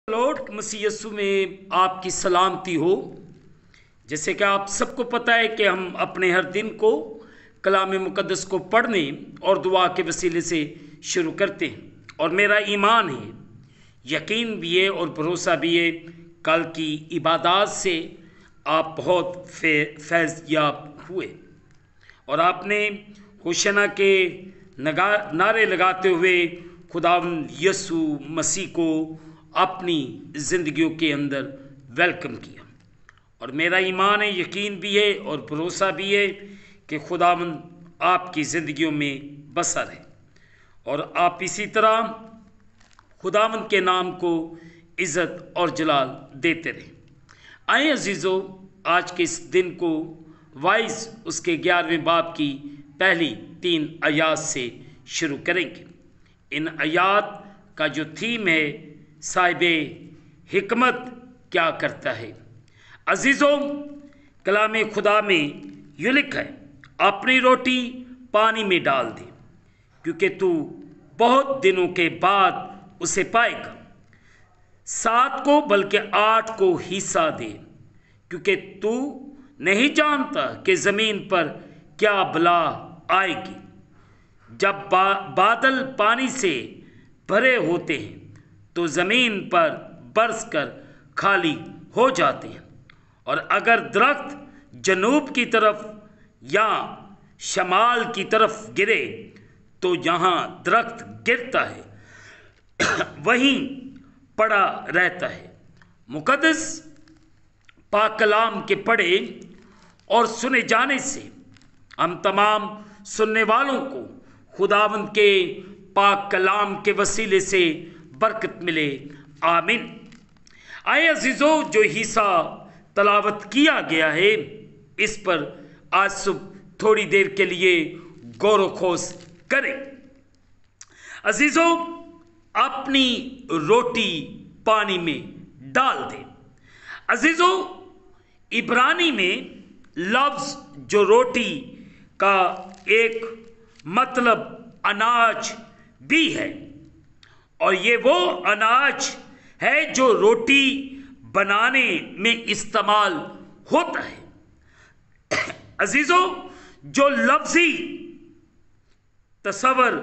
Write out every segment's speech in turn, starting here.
Lord मसीह यीशु में आपकी सलामती हो। जैसे कि आप सबको पता है कि हम अपने हर दिन को कलाम मुक़द्दस को पढ़ने और दुआ के वसीले से शुरू करते हैं, और मेरा ईमान है, यकीन भी है और भरोसा भी है, कल की इबादत से आप बहुत फैज़ याब हुए और आपने होशना के नारे लगाते हुए खुदावंद यीशु मसीह को अपनी ज़िंदगियों के अंदर वेलकम किया। और मेरा ईमान है, यकीन भी है और भरोसा भी है कि खुदावंद आपकी ज़िंदगियों में बसा रहे और आप इसी तरह खुदावंद के नाम को इज़्ज़त और जलाल देते रहे। आए अजीज़ों, आज के इस दिन को वाइज उसके 11वें बाब की पहली 3 आयात से शुरू करेंगे। इन आयात का जो थीम है, साहिबे हिकमत क्या करता है। अजीज़ों, कलाम खुदा में यूँ लिखा है, अपनी रोटी पानी में डाल दे क्योंकि तू बहुत दिनों के बाद उसे पाएगा। 7 को बल्कि 8 को हिस्सा दे क्योंकि तू नहीं जानता कि ज़मीन पर क्या बला आएगी। जब बादल पानी से भरे होते हैं तो ज़मीन पर बरस कर खाली हो जाते हैं, और अगर दरख्त जनूब की तरफ या शमाल की तरफ गिरे तो जहाँ दरख्त गिरता है वहीं पड़ा रहता है। मुक़द्दस पाक कलाम के पढ़े और सुने जाने से हम तमाम सुनने वालों को खुदावंद के पाक कलाम के वसीले से बरकत मिले, आमीन। आए अजीज़ों, जो हिस्सा तलावत किया गया है इस पर आज सुबह थोड़ी देर के लिए गौर खोज करें। अजीज़ों, अपनी रोटी पानी में डाल दें। अजीज़ों, इब्रानी में लफ्ज़ जो रोटी का एक मतलब अनाज भी है, और ये वो अनाज है जो रोटी बनाने में इस्तेमाल होता है। अजीज़ों, जो लफ्ज़ी तस्वर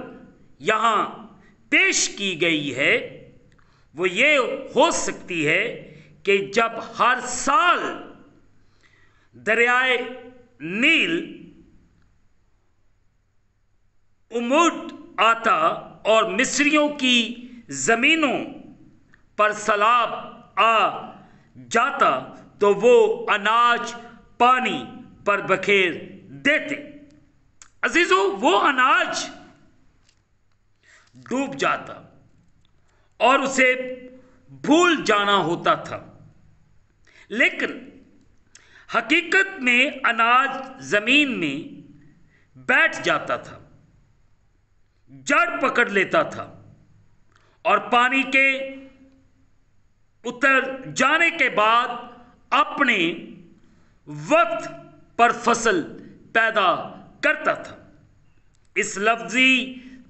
यहाँ पेश की गई है वो ये हो सकती है कि जब हर साल दरियाए नील उमड़ आता और मिस्रियों की ज़मीनों पर सैलाब आ जाता तो वो अनाज पानी पर बखेर देते। अजीज़ों, वो अनाज डूब जाता और उसे भूल जाना होता था, लेकिन हकीकत में अनाज ज़मीन में बैठ जाता था, जड़ पकड़ लेता था और पानी के उतर जाने के बाद अपने वक्त पर फसल पैदा करता था। इस लफ्ज़ी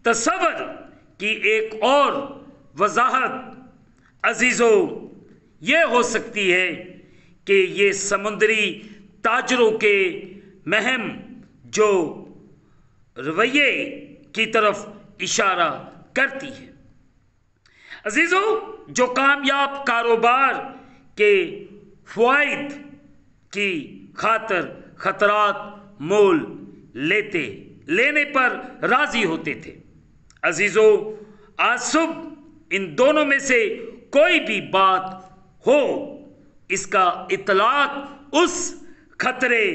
तस्वर की एक और वजाहत अजीज़ों ये हो सकती है कि ये समुद्री ताजरों के महम जो रवैये की तरफ इशारा करती है। अजीज़ों, जो कामयाब कारोबार के फ़वाइद की खातर खतरात मोल लेने पर राज़ी होते थे। अजीज़ों, आज सुबह इन दोनों में से कोई भी बात हो, इसका इतलाक उस खतरे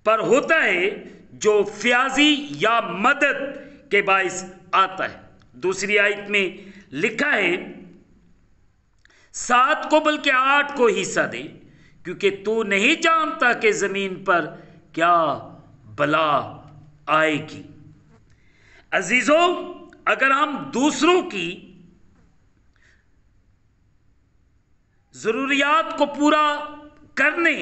पर होता है जो फ्याजी या मदद के बाइस आता है। दूसरी आयत में लिखा है, 7 को बल्कि 8 को हिस्सा दे क्योंकि तू नहीं जानता कि ज़मीन पर क्या बला आएगी। अजीज़ों, अगर हम दूसरों की ज़रूरियात को पूरा करने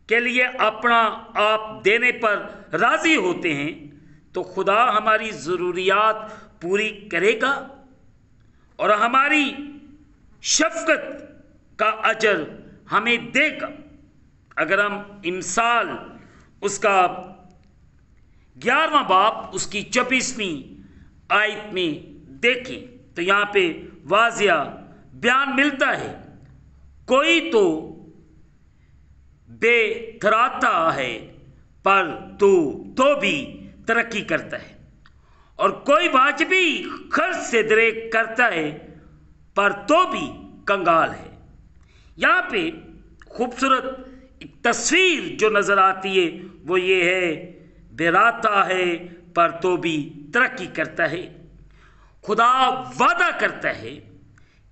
के लिए अपना आप देने पर राज़ी होते हैं तो खुदा हमारी ज़रूरियात पूरी करेगा और हमारी شفقت کا اجر ہمیں دے گا۔ اگر ہم امثال اس کا 11واں باب اس کی 24ویں آیت میں دیکھیں تو یہاں پہ واضح بیان ملتا ہے، کوئی تو بے تراتا ہے پر تو بھی ترقی کرتا ہے، اور کوئی واجبی خرچ سے دریغ کرتا ہے پر تو بھی کنگال ہے۔ یہاں پہ خوبصورت ایک تصویر جو نظر آتی ہے وہ یہ ہے، بے راتا ہے پر تو بھی ترقی کرتا ہے۔ خدا وعدہ کرتا ہے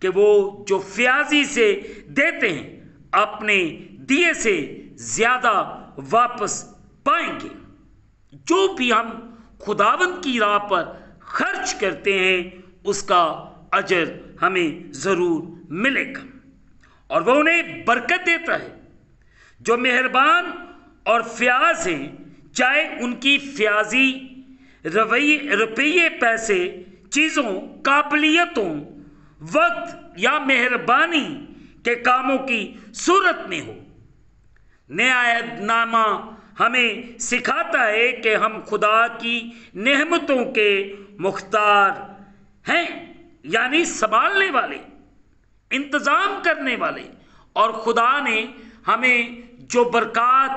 کہ وہ جو فیاضی سے دیتے ہیں اپنے دیے سے زیادہ واپس پائیں گے۔ جو بھی ہم خداوند کی راہ پر خرچ کرتے ہیں اس کا اجر ہمیں ضرور ملے گا، اور وہ انہیں برکت دیتا ہے جو مہربان اور فیاض ہیں، چاہے ان کی فیاضی روپیے، پیسے، چیزوں، قابلیتوں، وقت یا مہربانی کے کاموں کی صورت میں ہو۔ نیا عہد نامہ ہمیں سکھاتا ہے کہ ہم خدا کی نعمتوں کے مختار ہیں، یعنی سنبھالنے والے، انتظام کرنے والے، اور خدا نے ہمیں جو برکات،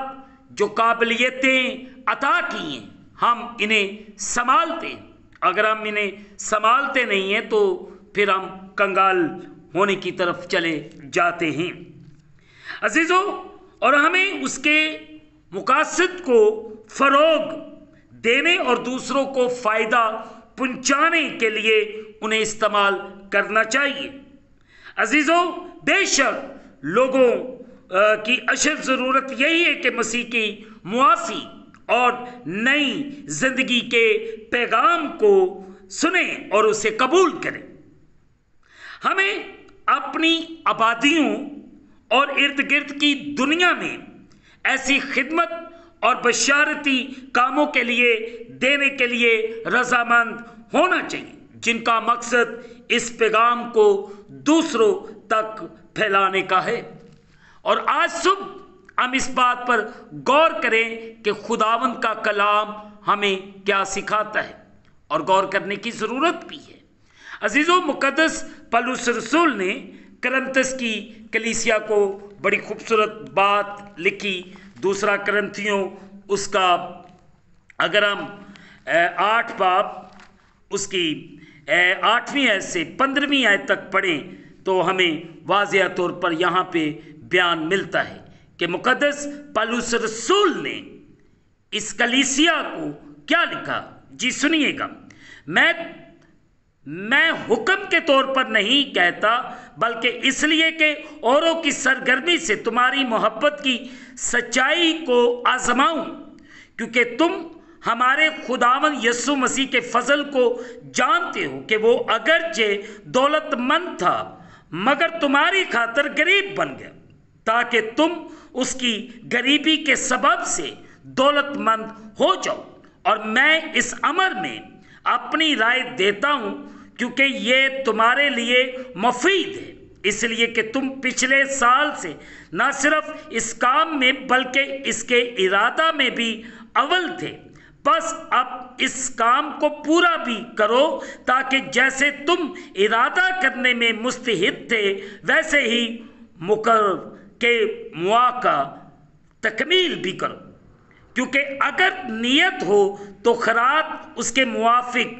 جو قابلیتیں عطا کی ہیں ہم انہیں سنبھالتے ہیں۔ اگر ہم انہیں سنبھالتے نہیں ہیں تو پھر ہم کنگال ہونے کی طرف چلے جاتے ہیں۔ عزیزو، اور ہمیں اس کے مقاصد کو فروغ دینے اور دوسروں کو فائدہ پہنچانے کے لیے انہیں استعمال کرنا چاہیے۔ عزیزو، بے شک لوگوں کی اشد ضرورت یہی ہے کہ مسیح کی معافی اور نئی زندگی کے پیغام کو سنیں اور اسے قبول کریں۔ ہمیں اپنی آبادیوں اور ارد گرد کی دنیا میں ایسی خدمت اور بشارتی کاموں کے لیے دینے کے لیے رضامند ہونا چاہیے جن کا مقصد اس پیغام کو دوسروں تک پھیلانے کا ہے۔ اور آج صبح ہم اس بات پر غور کریں کہ خداوند کا کلام ہمیں کیا سکھاتا ہے، اور غور کرنے کی ضرورت بھی ہے۔ عزیزو، مقدس پولس رسول نے کرنتھس کی کلیسیا کو بڑی خوبصورت بات لکھی۔ دوسرا کرنتھیوں اس کا اگر ہم 8 باب اس کی 8ویں آیت سے 15ویں آیت تک پڑھیں تو ہمیں واضح طور پر یہاں پہ بیان ملتا ہے کہ مقدس پولس رسول نے اس کلیسیا کو کیا لکھا۔ جی سنیے گا، میں حکم کے طور پر نہیں کہتا بلکہ اس لیے کہ اوروں کی سرگرمی سے تمہاری محبت کی سچائی کو آزماؤں، کیونکہ تم ہمارے خداوند یسوع مسیح کے فضل کو جانتے ہو کہ وہ اگرچہ دولت مند تھا مگر تمہاری خاطر غریب بن گیا تاکہ تم اس کی غریبی کے سبب سے دولت مند ہو جاؤ۔ اور میں اس امر میں اپنی رائے دیتا ہوں کیونکہ یہ تمہارے لیے مفید ہے، اس لیے کہ تم پچھلے سال سے نہ صرف اس کام میں بلکہ اس کے ارادہ میں بھی اول تھے۔ بس اب اس کام کو پورا بھی کرو تاکہ جیسے تم ارادہ کرنے میں مستحق تھے ویسے ہی مقرر کے مواقع تکمیل بھی کرو، کیونکہ اگر نیت ہو تو خیرات اس کے موافق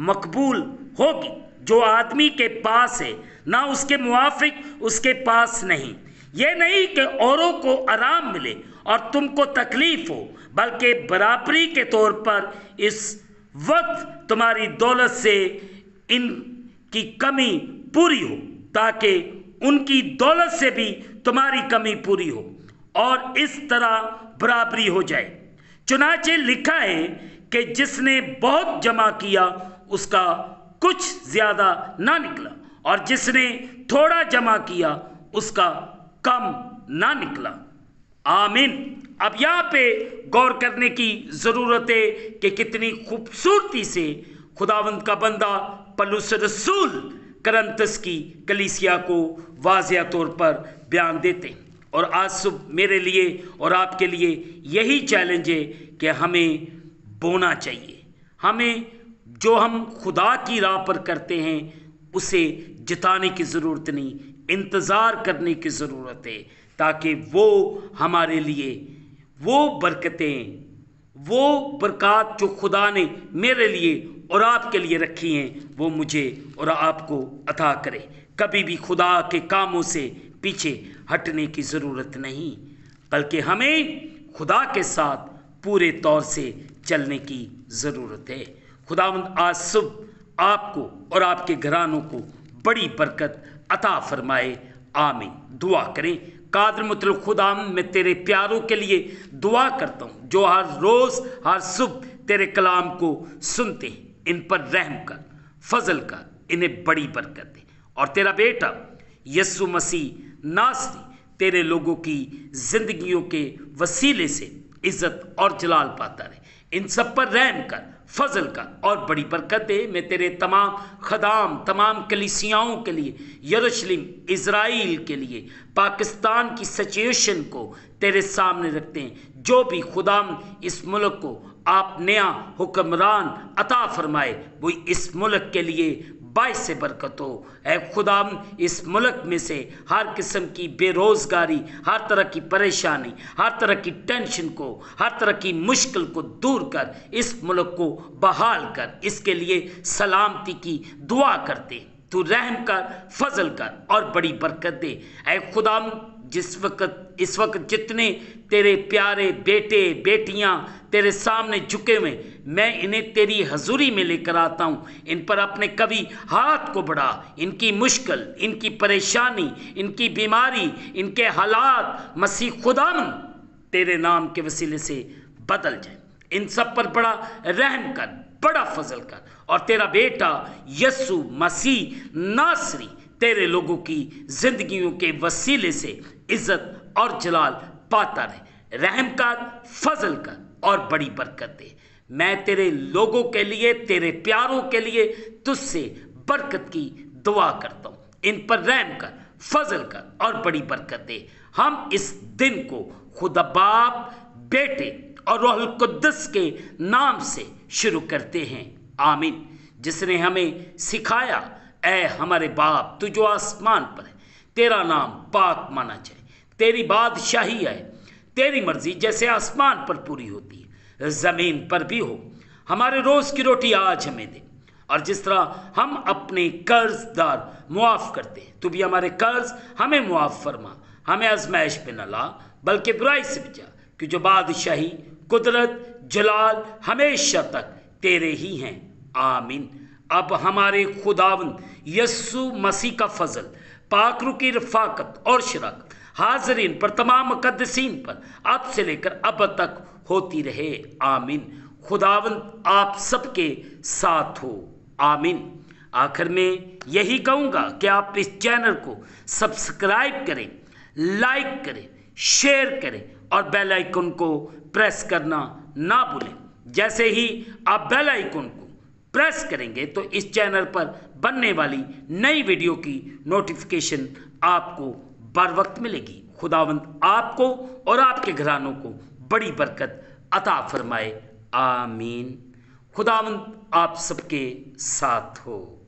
مقبول ہوگی، جو آدمی کے پاس ہے نہ اس کے موافق اس کے پاس نہیں۔ یہ نہیں کہ اوروں کو آرام ملے اور تم کو تکلیف ہو، بلکہ برابری کے طور پر اس وقت تمہاری دولت سے ان کی کمی پوری ہو تاکہ ان کی دولت سے بھی تمہاری کمی پوری ہو اور اس طرح برابری ہو جائے۔ چنانچہ لکھا ہے کہ جس نے بہت جمع کیا اس کا کچھ زیادہ نہ نکلا، اور جس نے تھوڑا جمع کیا اس کا کم نہ نکلا۔ آمین۔ اب یہاں پہ غور کرنے کی ضرورت ہے کہ کتنی خوبصورتی سے خداوند کا بندہ پولس رسول करंतस की कलीसिया को वाज़िया तौर पर बयान देते हैं। और आज सुबह मेरे लिए और आपके लिए यही चैलेंज है कि हमें बोना चाहिए। हमें जो हम खुदा की राह पर करते हैं उसे जिताने की ज़रूरत नहीं, इंतज़ार करने की ज़रूरत है, ताकि वो हमारे लिए वो बरकतें, वो बरक़ात जो खुदा ने मेरे लिए और आपके लिए रखी हैं वो मुझे और आपको अता करे। कभी भी खुदा के कामों से पीछे हटने की ज़रूरत नहीं, बल्कि हमें खुदा के साथ पूरे तौर से चलने की ज़रूरत है। खुदावंद आज सुबह आपको और आपके घरानों को बड़ी बरकत अता फरमाए। आमीन। दुआ करें। कादर मुतलक खुदा, मैं तेरे प्यारों के लिए दुआ करता हूँ जो हर रोज़ हर सुबह तेरे कलाम को सुनते हैं। इन पर रहम कर, फजल कर, इन्हें बड़ी बरकत दे। और तेरा बेटा यीशु मसीह नासरी तेरे लोगों की जिंदगियों के वसीले से इज्जत और जलाल पाता रहे। इन सब पर रहम कर, फजल का और बड़ी बरकत दे। मैं तेरे तमाम खदाम, तमाम कलीसियाओं के लिए, यरूशलेम, इज़राइल के लिए, पाकिस्तान की सिचुएशन को तेरे सामने रखते हैं। जो भी खुदाम इस मुल्क को आप नया हुक्मरान अता फरमाए, वो इस मुल्क के लिए बाइस बरकत हो। ऐ खुदाम, इस मुल्क में से हर किस्म की बेरोज़गारी, हर तरह की परेशानी, हर तरह की टेंशन को, हर तरह की मुश्किल को दूर कर, इस मुल्क को बहाल कर। इसके लिए सलामती की दुआ करते। तू रहम कर, फजल कर और बड़ी बरकत दे। ऐ खुदाम, इस वक्त जितने तेरे प्यारे बेटे बेटियां तेरे सामने झुके हुए, मैं इन्हें तेरी हजूरी में लेकर आता हूँ। इन पर अपने कभी हाथ को बढ़ा। इनकी मुश्किल, इनकी परेशानी, इनकी बीमारी, इनके हालात मसीह खुदाम तेरे नाम के वसीले से बदल जाए। इन सब पर बड़ा रहम कर, बड़ा फजल कर। और तेरा बेटा यीशु मसीह नासरी तेरे लोगों की जिंदगियों के वसीले से इज्जत और जलाल पाता रहे। रहम कर, फजल कर और बड़ी बरकत दे। मैं तेरे लोगों के लिए, तेरे प्यारों के लिए तुझसे बरकत की दुआ करता हूँ। इन पर रहम कर, फजल कर और बड़ी बरकत दे। हम इस दिन को खुदा बाप, बेटे और रूहुल कुद्दस के नाम से शुरू करते हैं। आमीन। जिसने हमें सिखाया, ऐ हमारे बाप तू जो आसमान पर है, तेरा नाम पाक माना जाए, तेरी बादशाही आए, तेरी मर्जी जैसे आसमान पर पूरी होती है ज़मीन पर भी हो। हमारे रोज़ की रोटी आज हमें दे, और जिस तरह हम अपने कर्जदार मुआफ़ करते हैं, तू भी हमारे कर्ज हमें मुआफ़ फरमा। हमें आजमाइश पे न ला, बल्कि बुराई से बचा, कि जो बादशाही, कुदरत, जलाल हमेशा तक तेरे ही हैं। आमीन। अब हमारे खुदावंद यीशु मसीह का फजल, पाकरू की रफ़ाकत और शराकत हाज़रीन पर, तमाम मुक़द्दसीन पर अब से लेकर अब तक होती रहे। आमीन। खुदावंद आप सबके साथ हो। आमीन। आखिर में यही कहूँगा कि आप इस चैनल को सब्सक्राइब करें, लाइक करें, शेयर करें और बेल आइकन को प्रेस करना ना भूलें। जैसे ही आप बेल आइकन को प्रेस करेंगे तो इस चैनल पर बनने वाली नई वीडियो की नोटिफिकेशन आपको बर वक्त मिलेगी। खुदावंद आपको और आपके घरानों को बड़ी बरकत अता फरमाए। आमीन। खुदावंद आप सबके साथ हो।